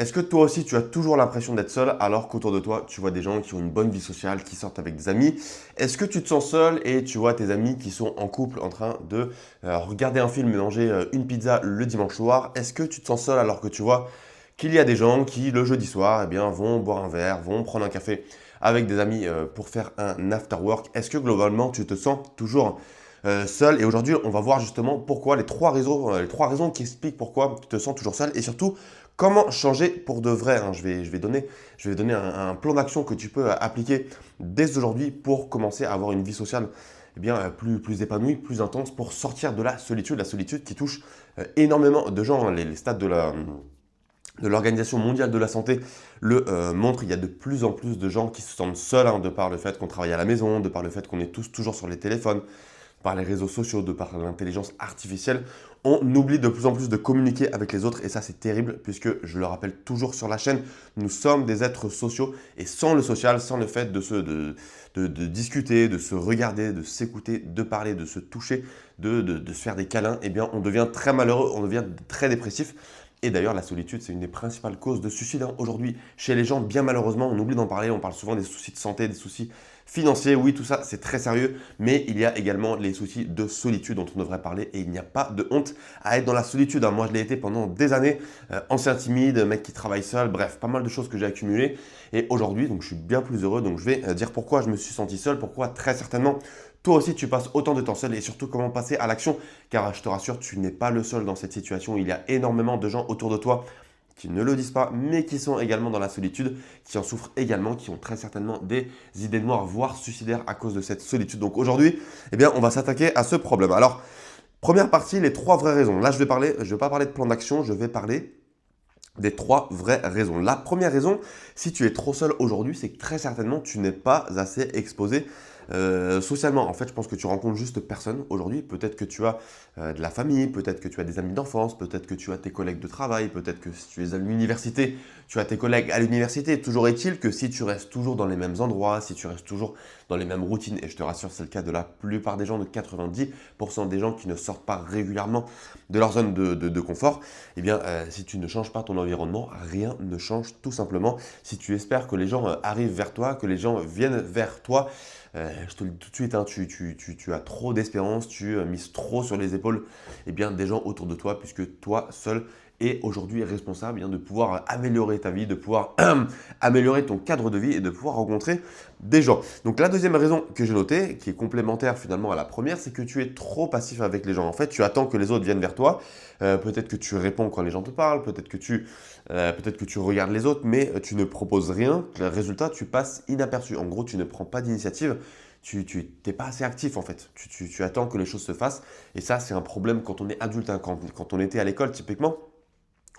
Est-ce que toi aussi tu as toujours l'impression d'être seul alors qu'autour de toi tu vois des gens qui ont une bonne vie sociale, qui sortent avec des amis? Est-ce que tu te sens seul et tu vois tes amis qui sont en couple en train de regarder un film et manger une pizza le dimanche soir? Est-ce que tu te sens seul alors que tu vois qu'il y a des gens qui le jeudi soir vont boire un verre, vont prendre un café avec des amis pour faire un after work? Est-ce que globalement tu te sens toujours seul? Et aujourd'hui on va voir justement pourquoi les trois raisons qui expliquent pourquoi tu te sens toujours seul et surtout comment changer pour de vrai, hein. Je vais donner un plan d'action que tu peux appliquer dès aujourd'hui pour commencer à avoir une vie sociale plus épanouie, plus intense, pour sortir de la solitude qui touche énormément de gens, hein. Les stats de l'Organisation mondiale de la santé le montrent. Il y a de plus en plus de gens qui se sentent seuls, hein, de par le fait qu'on travaille à la maison, de par le fait qu'on est tous toujours sur les téléphones, par les réseaux sociaux, de par l'intelligence artificielle. On oublie de plus en plus de communiquer avec les autres et ça c'est terrible puisque je le rappelle toujours sur la chaîne, nous sommes des êtres sociaux et sans le social, sans le fait de discuter, de se regarder, de s'écouter, de parler, de se toucher, de se faire des câlins, eh bien on devient très malheureux, on devient très dépressif. Et d'ailleurs, la solitude, c'est une des principales causes de suicide, hein, aujourd'hui chez les gens. Bien malheureusement, on oublie d'en parler. On parle souvent des soucis de santé, des soucis financiers. Oui, tout ça, c'est très sérieux. Mais il y a également les soucis de solitude dont on devrait parler. Et il n'y a pas de honte à être dans la solitude, hein. Moi, je l'ai été pendant des années. Ancien timide, mec qui travaille seul. Bref, pas mal de choses que j'ai accumulées. Et aujourd'hui, donc, je suis bien plus heureux. Donc, je vais dire pourquoi je me suis senti seul. Pourquoi, très certainement, toi aussi, tu passes autant de temps seul et surtout comment passer à l'action. Car je te rassure, tu n'es pas le seul dans cette situation. Il y a énormément de gens autour de toi qui ne le disent pas, mais qui sont également dans la solitude, qui en souffrent également, qui ont très certainement des idées noires, voire suicidaires à cause de cette solitude. Donc aujourd'hui, on va s'attaquer à ce problème. Alors, première partie, les trois vraies raisons. Là, je vais pas parler de plan d'action, je vais parler des trois vraies raisons. La première raison, si tu es trop seul aujourd'hui, c'est que très certainement tu n'es pas assez exposé socialement. En fait, je pense que tu rencontres juste personne aujourd'hui. Peut-être que tu as de la famille, peut-être que tu as des amis d'enfance, peut-être que tu as tes collègues de travail, peut-être que si tu es à l'université, tu as tes collègues à l'université. Toujours est-il que si tu restes toujours dans les mêmes endroits, si tu restes toujours dans les mêmes routines, et je te rassure, c'est le cas de la plupart des gens, de 90% des gens qui ne sortent pas régulièrement de leur zone de confort, si tu ne changes pas ton environnement, rien ne change tout simplement. Si tu espères que les gens arrivent vers toi, que les gens viennent vers toi, je te le dis tout de suite, hein, tu as trop d'espérance, tu mises trop sur les épaules des gens autour de toi, puisque toi seul est aujourd'hui responsable de pouvoir améliorer ta vie, de pouvoir améliorer ton cadre de vie et de pouvoir rencontrer des gens. Donc la deuxième raison que j'ai notée, qui est complémentaire finalement à la première, c'est que tu es trop passif avec les gens. En fait, tu attends que les autres viennent vers toi. Peut-être que tu réponds quand les gens te parlent, peut-être que tu regardes les autres, mais tu ne proposes rien. Le résultat, tu passes inaperçu. En gros, tu ne prends pas d'initiative. Tu n'es pas assez actif en fait. Tu attends que les choses se fassent. Et ça, c'est un problème quand on est adulte, hein. Quand on était à l'école, typiquement,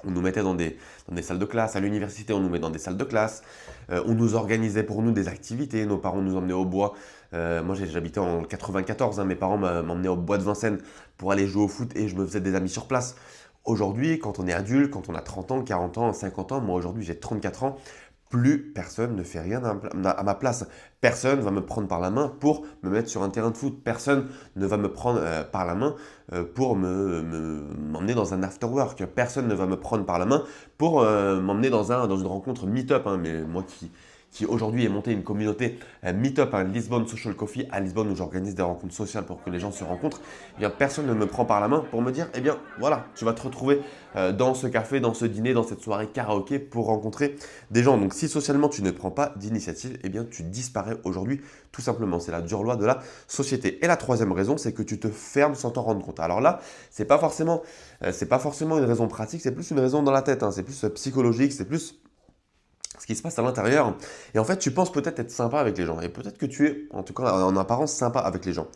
on nous mettait dans des salles de classe. À l'université, on nous met dans des salles de classe. On nous organisait pour nous des activités. Nos parents nous emmenaient au bois. Moi, j'habitais en 94. Hein, mes parents m'emmenaient au bois de Vincennes pour aller jouer au foot et je me faisais des amis sur place. Aujourd'hui, quand on est adulte, quand on a 30 ans, 40 ans, 50 ans, moi aujourd'hui j'ai 34 ans, plus personne ne fait rien à ma place. Personne ne va me prendre par la main pour me mettre sur un terrain de foot. Personne ne va me prendre par la main pour m'emmener dans un after work. Personne ne va me prendre par la main pour m'emmener dans une rencontre meet-up, hein. Mais moi qui aujourd'hui ai monté une communauté Meetup, un Lisbonne Social Coffee à Lisbonne où j'organise des rencontres sociales pour que les gens se rencontrent, personne ne me prend par la main pour me dire, voilà, tu vas te retrouver dans ce café, dans ce dîner, dans cette soirée karaoké pour rencontrer des gens. Donc si socialement tu ne prends pas d'initiative, tu disparais aujourd'hui tout simplement. C'est la dure loi de la société. Et la troisième raison, c'est que tu te fermes sans t'en rendre compte. Alors là, c'est pas forcément une raison pratique, c'est plus une raison dans la tête, hein. C'est plus psychologique, c'est plus ce qui se passe à l'intérieur. Et en fait, tu penses peut-être être sympa avec les gens. Et peut-être que tu es, en tout cas en apparence, sympa avec les gens.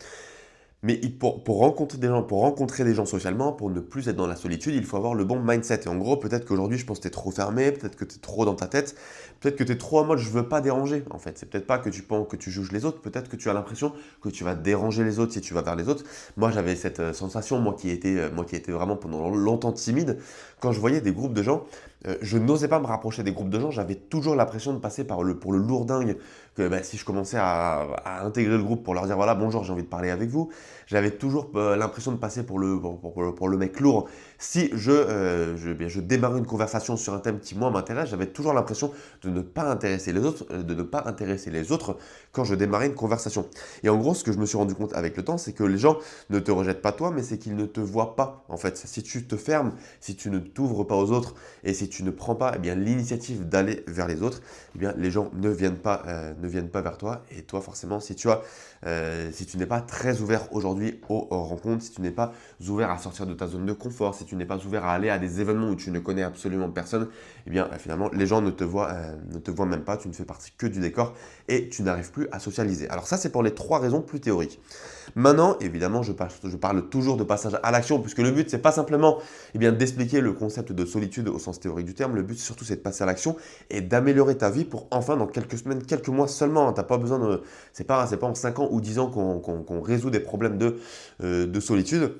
Mais pour rencontrer des gens socialement, pour ne plus être dans la solitude, il faut avoir le bon mindset. Et en gros, peut-être qu'aujourd'hui, je pense que tu es trop fermé, peut-être que tu es trop dans ta tête, peut-être que tu es trop en mode je veux pas déranger. En fait, c'est peut-être pas que tu penses que tu juges les autres, peut-être que tu as l'impression que tu vas déranger les autres si tu vas vers les autres. Moi, j'avais cette sensation, moi qui étais vraiment pendant longtemps timide, quand je voyais des groupes de gens je n'osais pas me rapprocher des groupes de gens, j'avais toujours l'impression de passer pour le lourdingue, que bah, si je commençais à intégrer le groupe pour leur dire voilà bonjour j'ai envie de parler avec vous, j'avais toujours l'impression de passer pour le mec lourd. Si je démarrais une conversation sur un thème qui moi m'intéresse, j'avais toujours l'impression de ne pas intéresser les autres, quand je démarrais une conversation. Et en gros ce que je me suis rendu compte avec le temps, c'est que les gens ne te rejettent pas toi, mais c'est qu'ils ne te voient pas en fait. Si tu te fermes, si tu ne t'ouvres pas aux autres et si tu ne prends pas eh bien, l'initiative d'aller vers les autres, eh bien, les gens ne viennent pas vers toi. Et toi, forcément, si tu n'es pas très ouvert aujourd'hui aux rencontres, si tu n'es pas ouvert à sortir de ta zone de confort, si tu n'es pas ouvert à aller à des événements où tu ne connais absolument personne, eh bien, finalement, les gens ne te voient même pas, tu ne fais partie que du décor et tu n'arrives plus à socialiser. Alors ça, c'est pour les 3 raisons plus théoriques. Maintenant, évidemment, je parle toujours de passage à l'action, puisque le but, c'est pas simplement d'expliquer le concept de solitude au sens théorique du terme. Le but, surtout, c'est de passer à l'action et d'améliorer ta vie pour enfin, dans quelques semaines, quelques mois seulement, t'as pas besoin de. C'est pas en 5 ans ou 10 ans qu'on résout des problèmes de solitude.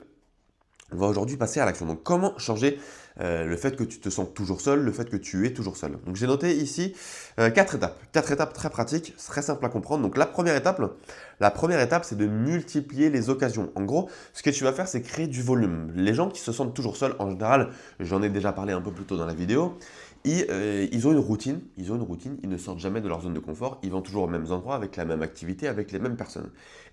On va aujourd'hui passer à l'action. Donc, comment changer le fait que tu te sens toujours seul, le fait que tu es toujours seul. Donc, j'ai noté ici 4 étapes. 4 étapes très pratiques, très simples à comprendre. Donc, la première étape, c'est de multiplier les occasions. En gros, ce que tu vas faire, c'est créer du volume. Les gens qui se sentent toujours seuls, en général, j'en ai déjà parlé un peu plus tôt dans la vidéo, ils ont une routine, ils ne sortent jamais de leur zone de confort, ils vont toujours aux mêmes endroits, avec la même activité, avec les mêmes personnes.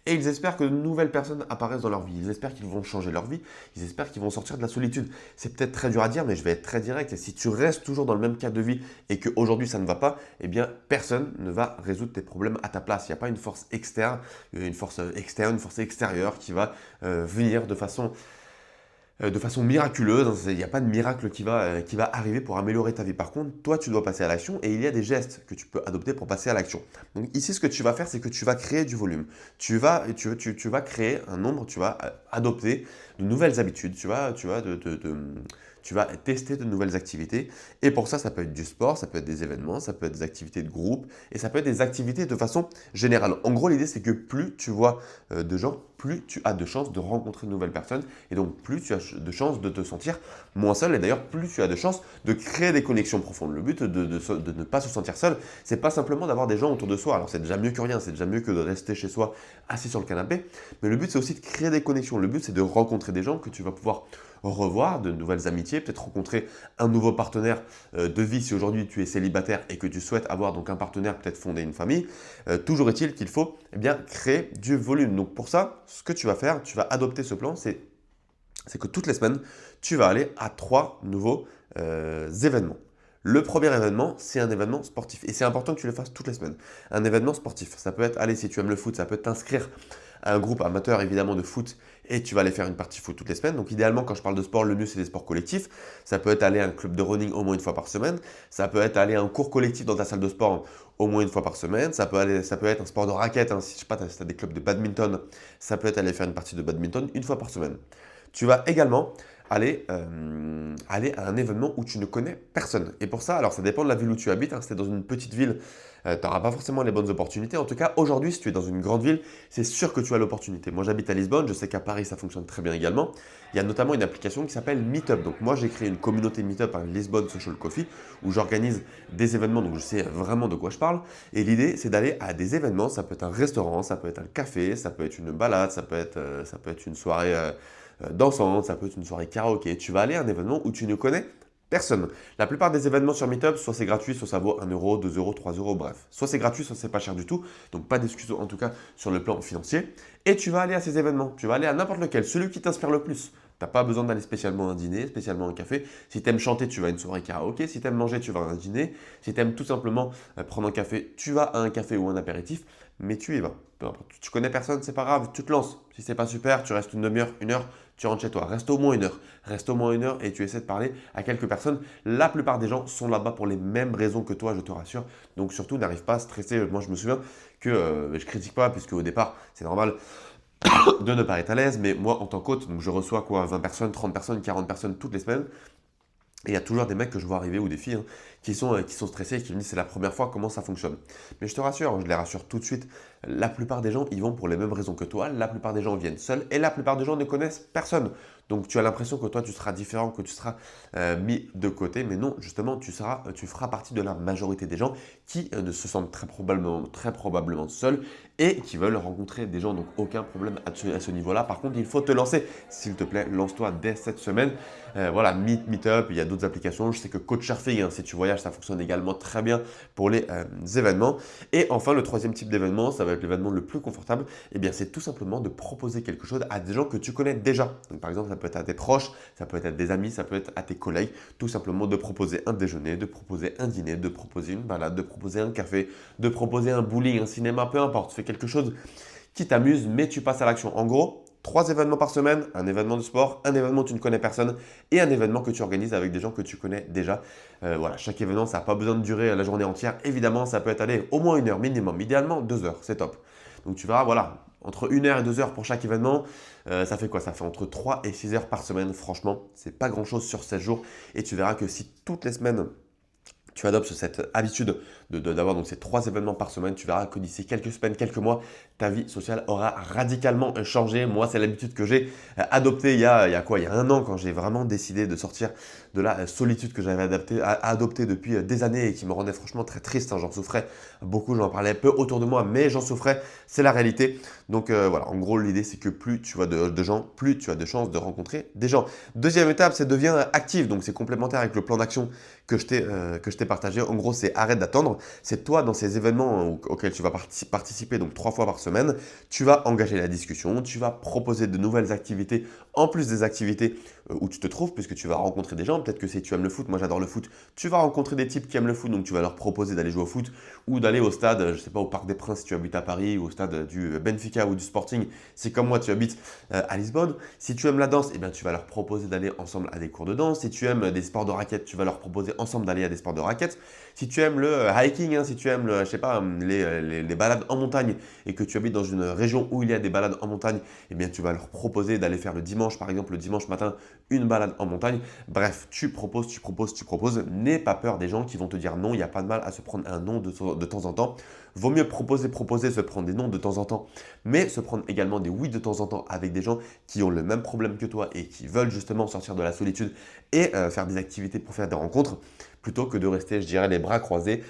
Et ils espèrent que de nouvelles personnes apparaissent dans leur vie, ils espèrent qu'ils vont changer leur vie, ils espèrent qu'ils vont sortir de la solitude. C'est peut-être très dur à dire, mais je vais être très direct, et si tu restes toujours dans le même cadre de vie et qu'aujourd'hui ça ne va pas, eh bien personne ne va résoudre tes problèmes à ta place. Il n'y a pas une force externe, une force extérieure qui va venir de façon miraculeuse. Il n'y a pas de miracle qui va arriver pour améliorer ta vie. Par contre, toi, tu dois passer à l'action et il y a des gestes que tu peux adopter pour passer à l'action. Donc ici, ce que tu vas faire, c'est que tu vas créer du volume. Tu vas créer un nombre, tu vas adopter de nouvelles habitudes, tu vas tester de nouvelles activités. Et pour ça, ça peut être du sport, ça peut être des événements, ça peut être des activités de groupe et ça peut être des activités de façon générale. En gros, l'idée, c'est que plus tu vois de gens, plus tu as de chances de rencontrer de nouvelles personnes et donc plus tu as de chances de te sentir moins seul et d'ailleurs plus tu as de chances de créer des connexions profondes. Le but de ne pas se sentir seul, c'est pas simplement d'avoir des gens autour de soi. Alors c'est déjà mieux que rien, c'est déjà mieux que de rester chez soi assis sur le canapé, mais le but c'est aussi de créer des connexions. Le but c'est de rencontrer des gens que tu vas pouvoir revoir, de nouvelles amitiés, peut-être rencontrer un nouveau partenaire de vie si aujourd'hui tu es célibataire et que tu souhaites avoir donc un partenaire, peut-être fonder une famille. Toujours est-il qu'il faut créer du volume. Donc pour ça, ce que tu vas faire, tu vas adopter ce plan, c'est que toutes les semaines, tu vas aller à 3 nouveaux événements. Le premier événement, c'est un événement sportif. Et c'est important que tu le fasses toutes les semaines. Un événement sportif, ça peut être, allez, si tu aimes le foot, ça peut t'inscrire à un groupe amateur évidemment de foot et tu vas aller faire une partie foot toutes les semaines. Donc idéalement, quand je parle de sport, le mieux c'est des sports collectifs. Ça peut être aller à un club de running au moins une fois par semaine. Ça peut être aller à un cours collectif dans ta salle de sport au moins une fois par semaine. Ça peut être un sport de raquette. Hein. Si tu as des clubs de badminton, ça peut être aller faire une partie de badminton une fois par semaine. Tu vas également aller à un événement où tu ne connais personne. Et pour ça, alors ça dépend de la ville où tu habites. Hein. Si tu es dans une petite ville, tu n'auras pas forcément les bonnes opportunités. En tout cas, aujourd'hui, si tu es dans une grande ville, c'est sûr que tu as l'opportunité. Moi, j'habite à Lisbonne. Je sais qu'à Paris, ça fonctionne très bien également. Il y a notamment une application qui s'appelle Meetup. Donc moi, j'ai créé une communauté Meetup à Lisbonne Social Coffee où j'organise des événements. Donc je sais vraiment de quoi je parle. Et l'idée, c'est d'aller à des événements. Ça peut être un restaurant, ça peut être un café, ça peut être une balade, ça peut être une soirée dansante, ça peut être une soirée karaoké. Tu vas aller à un événement où tu ne connais personne. La plupart des événements sur Meetup, soit c'est gratuit, soit ça vaut 1 euro, 2 euros, 3 euros, bref. Soit c'est gratuit, soit c'est pas cher du tout. Donc pas d'excuses en tout cas sur le plan financier. Et tu vas aller à ces événements. Tu vas aller à n'importe lequel, celui qui t'inspire le plus. Tu n'as pas besoin d'aller spécialement à un dîner, spécialement à un café. Si tu aimes chanter, tu vas à une soirée karaoké. Si tu aimes manger, tu vas à un dîner. Si tu aimes tout simplement prendre un café, tu vas à un café ou un apéritif. Mais tu y vas. Peu importe. Tu connais personne, c'est pas grave, tu te lances. Si c'est pas super, tu restes une demi-heure, 1 heure, tu rentres chez toi. Reste au moins 1 heure. Reste au moins 1 heure et tu essaies de parler à quelques personnes. La plupart des gens sont là-bas pour les mêmes raisons que toi, je te rassure. Donc surtout, n'arrive pas à stresser. Moi, je me souviens que je critique pas, puisque au départ, c'est normal de ne pas être à l'aise. Mais moi, en tant qu'hôte, donc je reçois quoi, 20 personnes, 30 personnes, 40 personnes toutes les semaines. Et il y a toujours des mecs que je vois arriver ou des filles qui sont stressés et qui me disent c'est la première fois, comment ça fonctionne. Mais je te rassure, hein, je les rassure tout de suite, la plupart des gens, ils vont pour les mêmes raisons que toi, la plupart des gens viennent seuls et la plupart des gens ne connaissent personne. Donc tu as l'impression que toi, tu seras différent, que tu seras mis de côté, mais non, justement, tu feras partie de la majorité des gens qui ne se sentent très probablement seuls et qui veulent rencontrer des gens. Donc aucun problème à ce niveau-là. Par contre, il faut te lancer. S'il te plaît, lance-toi dès cette semaine. Voilà, Meetup, il y a d'autres applications. Je sais que Couchsurfing, hein, si tu voyages, ça fonctionne également très bien pour les événements. Et enfin, le troisième type d'événement, ça va être l'événement le plus confortable. Eh bien, c'est tout simplement de proposer quelque chose à des gens que tu connais déjà. Donc, par exemple, ça peut être à tes proches, ça peut être à des amis, ça peut être à tes collègues. Tout simplement de proposer un déjeuner, de proposer un dîner, de proposer une balade, de proposer un café, de proposer un bowling, un cinéma, peu importe. Fais quelque chose qui t'amuse, mais tu passes à l'action. En gros, 3 événements par semaine, un événement de sport, un événement où tu ne connais personne et un événement que tu organises avec des gens que tu connais déjà. Voilà, chaque événement, ça n'a pas besoin de durer la journée entière. Évidemment, ça peut être aller au moins 1 heure minimum, idéalement 2 heures, c'est top. Donc tu verras, voilà, entre 1 heure et 2 heures pour chaque événement, ça fait quoi? Ça fait entre 3 et 6 heures par semaine. Franchement, c'est pas grand-chose sur 7 jours. Et tu verras que si toutes les semaines, tu adoptes cette habitude d'avoir donc ces 3 événements par semaine, tu verras que d'ici quelques semaines, quelques mois, ta vie sociale aura radicalement changé. Moi, c'est l'habitude que j'ai adoptée il y a quoi? Il y a 1 an, quand j'ai vraiment décidé de sortir de la solitude que j'avais adoptée depuis des années et qui me rendait franchement très triste, hein. J'en souffrais beaucoup, j'en parlais peu autour de moi, mais j'en souffrais, c'est la réalité. Donc voilà, en gros, l'idée, c'est que plus tu vois de gens, plus tu as de chances de rencontrer des gens. Deuxième étape, c'est deviens actif. Donc c'est complémentaire avec le plan d'action que je t'ai partagé. En gros, c'est arrête d'attendre. C'est toi, dans ces événements auxquels tu vas participer, donc 3 fois par semaine, tu vas engager la discussion, tu vas proposer de nouvelles activités, en plus des activités où tu te trouves, puisque tu vas rencontrer des gens. Peut-être que si tu aimes le foot, moi j'adore le foot, tu vas rencontrer des types qui aiment le foot, donc tu vas leur proposer d'aller jouer au foot ou d'aller au stade, je sais pas, au Parc des Princes si tu habites à Paris, ou au stade du Benfica ou du Sporting, si comme moi tu habites à Lisbonne. Si tu aimes la danse, eh bien, tu vas leur proposer d'aller ensemble à des cours de danse. Si tu aimes des sports de raquettes, tu vas leur proposer ensemble d'aller à des sports de raquettes. Si tu aimes le hiking, hein, si tu aimes je sais pas, les balades en montagne et que tu habites dans une région où il y a des balades en montagne, eh bien, tu vas leur proposer d'aller faire le dimanche, par exemple, le dimanche matin, une balade en montagne. Bref, tu proposes, tu proposes, tu proposes. N'aie pas peur des gens qui vont te dire non. Il n'y a pas de mal à se prendre un non de temps en temps. Vaut mieux proposer, se prendre des non de temps en temps, mais se prendre également des oui de temps en temps avec des gens qui ont le même problème que toi et qui veulent justement sortir de la solitude et faire des activités pour faire des rencontres, plutôt que de rester, je dirais, les bras croisés,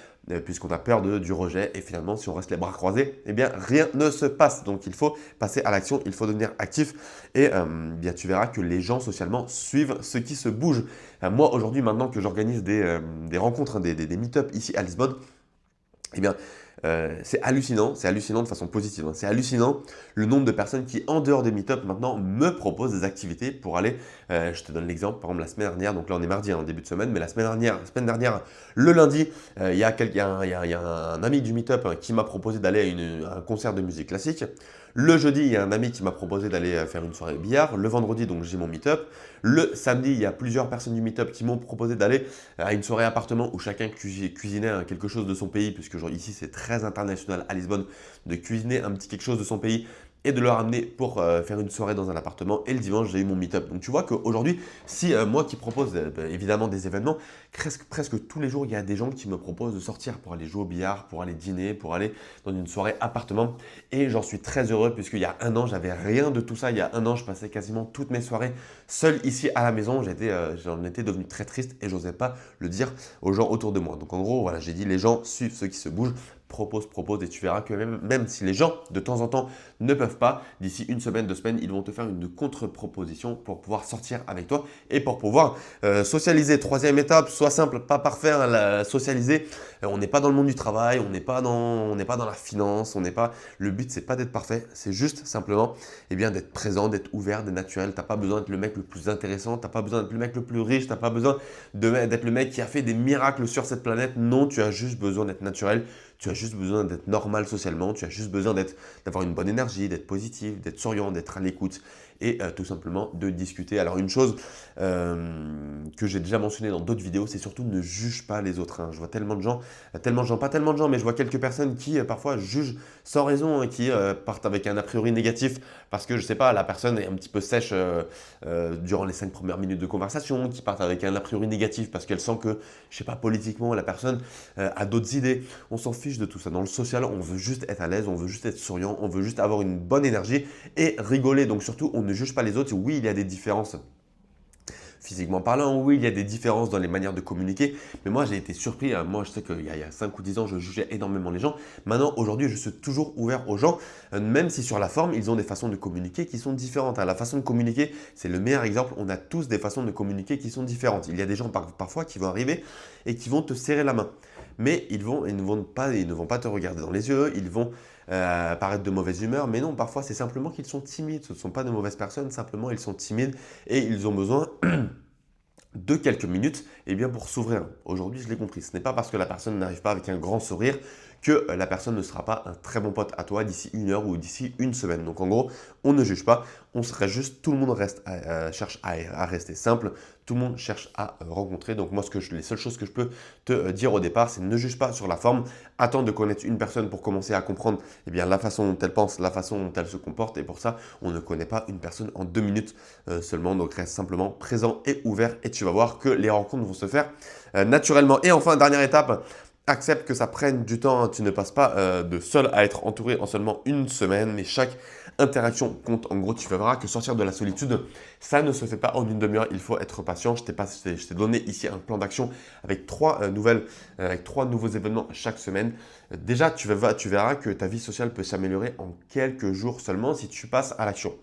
puisqu'on a peur du rejet. Et finalement, si on reste les bras croisés, eh bien, rien ne se passe. Donc, il faut passer à l'action, il faut devenir actif. Et bien, tu verras que les gens socialement suivent ce qui se bouge. Moi, aujourd'hui, maintenant que j'organise des rencontres, hein, des meet-up ici à Lisbonne, eh bien, c'est hallucinant de façon positive, hein. C'est hallucinant le nombre de personnes qui, en dehors des meet-up, maintenant, me proposent des activités pour aller. Je te donne l'exemple, par exemple, la semaine dernière, donc là on est mardi, hein, début de semaine, mais la semaine dernière, le lundi, il y a un ami du meet-up, hein, qui m'a proposé d'aller à un concert de musique classique. Le jeudi, il y a un ami qui m'a proposé d'aller faire une soirée billard. Le vendredi, donc j'ai mon meet-up. Le samedi, il y a plusieurs personnes du meet-up qui m'ont proposé d'aller à une soirée appartement où chacun cuisinait quelque chose de son pays, puisque genre, ici c'est très international à Lisbonne, de cuisiner un petit quelque chose de son pays et de le ramener pour faire une soirée dans un appartement. Et le dimanche, j'ai eu mon meet-up. Donc tu vois qu'aujourd'hui, si moi qui propose évidemment des événements, presque tous les jours, il y a des gens qui me proposent de sortir pour aller jouer au billard, pour aller dîner, pour aller dans une soirée appartement. Et j'en suis très heureux, puisqu'il y a 1 an, j'avais rien de tout ça. Il y a 1 an, je passais quasiment toutes mes soirées seul ici à la maison. J'en étais devenu très triste et j'osais pas le dire aux gens autour de moi. Donc en gros, voilà, j'ai dit les gens suivent ceux qui se bougent. Propose et tu verras que même si les gens de temps en temps ne peuvent pas, d'ici 1 semaine, 2 semaines, ils vont te faire une contre-proposition pour pouvoir sortir avec toi et pour pouvoir socialiser. Troisième étape, sois simple, pas parfait, hein, socialiser. On n'est pas dans le monde du travail, on n'est pas dans la finance, le but c'est pas d'être parfait, c'est juste simplement d'être présent, d'être ouvert, d'être naturel. T'as pas besoin d'être le mec le plus intéressant, t'as pas besoin d'être le mec le plus riche, t'as pas besoin d'être le mec qui a fait des miracles sur cette planète. Non, tu as juste besoin d'être naturel. Tu as juste besoin d'être normal socialement, tu as juste besoin d'avoir une bonne énergie, d'être positif, d'être souriant, d'être à l'écoute et tout simplement de discuter. Alors une chose que j'ai déjà mentionné dans d'autres vidéos, c'est surtout ne juge pas les autres, hein. Je vois pas tellement de gens, mais je vois quelques personnes qui parfois jugent sans raison, hein, qui partent avec un a priori négatif parce que je sais pas, la personne est un petit peu sèche durant les 5 premières minutes de conversation, qui partent avec un a priori négatif parce qu'elle sent que, je sais pas, politiquement, la personne a d'autres idées. On s'en fiche de tout ça. Dans le social, on veut juste être à l'aise, on veut juste être souriant, on veut juste avoir une bonne énergie et rigoler. Donc surtout, on ne juge pas les autres. Oui, il y a des différences physiquement parlant, oui, il y a des différences dans les manières de communiquer, mais moi j'ai été surpris. Moi, je sais qu'il y a 5 ou 10 ans, je jugeais énormément les gens. Maintenant, aujourd'hui, je suis toujours ouvert aux gens, même si sur la forme, ils ont des façons de communiquer qui sont différentes. La façon de communiquer, c'est le meilleur exemple. On a tous des façons de communiquer qui sont différentes. Il y a des gens parfois qui vont arriver et qui vont te serrer la main. Mais ils ne vont pas te regarder dans les yeux, ils vont paraître de mauvaise humeur, mais non, parfois c'est simplement qu'ils sont timides, ce ne sont pas de mauvaises personnes, simplement ils sont timides et ils ont besoin de quelques minutes pour s'ouvrir. Aujourd'hui, je l'ai compris, ce n'est pas parce que la personne n'arrive pas avec un grand sourire que la personne ne sera pas un très bon pote à toi d'ici 1 heure ou d'ici une semaine. Donc en gros, on ne juge pas, on serait juste, tout le monde cherche à rester simple, tout le monde cherche à rencontrer. Donc moi, les seules choses que je peux te dire au départ, c'est ne juge pas sur la forme, attends de connaître une personne pour commencer à comprendre la façon dont elle pense, la façon dont elle se comporte. Et pour ça, on ne connaît pas une personne en 2 minutes seulement. Donc reste simplement présent et ouvert et tu vas voir que les rencontres vont se faire naturellement. Et enfin, dernière étape, accepte que ça prenne du temps. Tu ne passes pas de seul à être entouré en seulement une semaine, mais chaque interaction compte. En gros, tu verras que sortir de la solitude, ça ne se fait pas en une demi-heure. Il faut être patient. Je t'ai donné ici un plan d'action avec avec 3 nouveaux événements chaque semaine. Déjà, tu verras que ta vie sociale peut s'améliorer en quelques jours seulement si tu passes à l'action.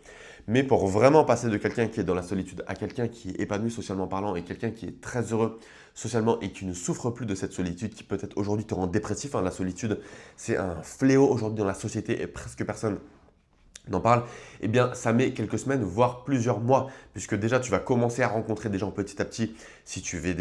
Mais pour vraiment passer de quelqu'un qui est dans la solitude à quelqu'un qui est épanoui socialement parlant et quelqu'un qui est très heureux socialement et qui ne souffre plus de cette solitude qui peut-être aujourd'hui te rend dépressif. La solitude, c'est un fléau aujourd'hui dans la société et presque personne n'en parle, ça met quelques semaines, voire plusieurs mois, puisque déjà tu vas commencer à rencontrer des gens petit à petit si tu fais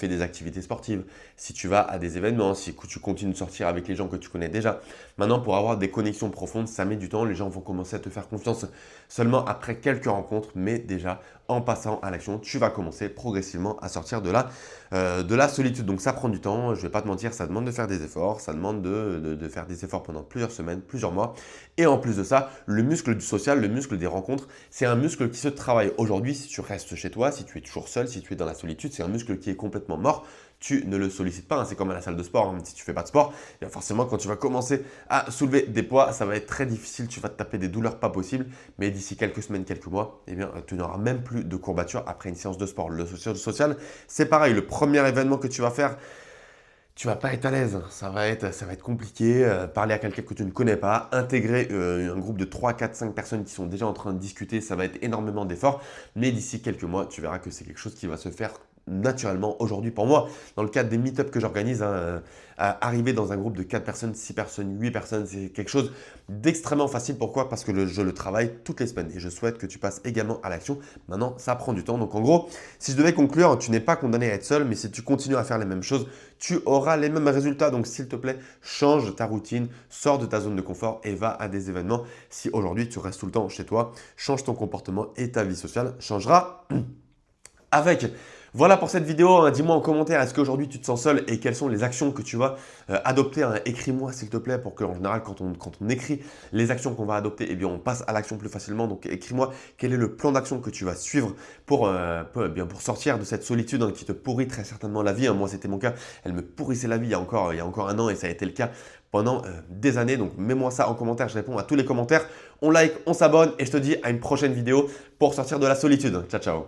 des activités sportives, si tu vas à des événements, si tu continues de sortir avec les gens que tu connais déjà. Maintenant, pour avoir des connexions profondes, ça met du temps, les gens vont commencer à te faire confiance seulement après quelques rencontres, mais déjà en passant à l'action, tu vas commencer progressivement à sortir de la solitude. Donc ça prend du temps, je ne vais pas te mentir, ça demande de faire des efforts, ça demande de faire des efforts pendant plusieurs semaines, plusieurs mois. Et en plus de ça, le muscle du social, le muscle des rencontres, c'est un muscle qui se travaille. Aujourd'hui, si tu restes chez toi, si tu es toujours seul, si tu es dans la solitude, c'est un muscle qui est complètement mort. Tu ne le sollicites pas, c'est comme à la salle de sport. Si tu ne fais pas de sport, forcément, quand tu vas commencer à soulever des poids, ça va être très difficile. Tu vas te taper des douleurs pas possibles. Mais d'ici quelques semaines, quelques mois, tu n'auras même plus de courbatures après une séance de sport. Le social, c'est pareil. Le premier événement que tu vas faire, tu vas pas être à l'aise, ça va être compliqué, parler à quelqu'un que tu ne connais pas, intégrer un groupe de 3, 4, 5 personnes qui sont déjà en train de discuter, ça va être énormément d'efforts, mais d'ici quelques mois, tu verras que c'est quelque chose qui va se faire naturellement. Aujourd'hui, pour moi, dans le cadre des meet-up que j'organise, arriver dans un groupe de 4 personnes, 6 personnes, 8 personnes, c'est quelque chose d'extrêmement facile. Pourquoi? Parce que je le travaille toutes les semaines et je souhaite que tu passes également à l'action. Maintenant, ça prend du temps. Donc en gros, si je devais conclure, tu n'es pas condamné à être seul, mais si tu continues à faire les mêmes choses, tu auras les mêmes résultats. Donc s'il te plaît, change ta routine, sors de ta zone de confort et va à des événements. Si aujourd'hui tu restes tout le temps chez toi, change ton comportement et ta vie sociale changera avec. Voilà pour cette vidéo. Dis-moi en commentaire, est-ce qu'aujourd'hui tu te sens seul et quelles sont les actions que tu vas adopter. Écris-moi s'il te plaît pour qu'en général quand on écrit les actions qu'on va adopter, on passe à l'action plus facilement. Donc écris-moi quel est le plan d'action que tu vas suivre pour sortir de cette solitude qui te pourrit très certainement la vie. Moi c'était mon cas, elle me pourrissait la vie il y a encore 1 an et ça a été le cas pendant des années. Donc mets-moi ça en commentaire, je réponds à tous les commentaires. On like, on s'abonne et je te dis à une prochaine vidéo pour sortir de la solitude. Ciao ciao.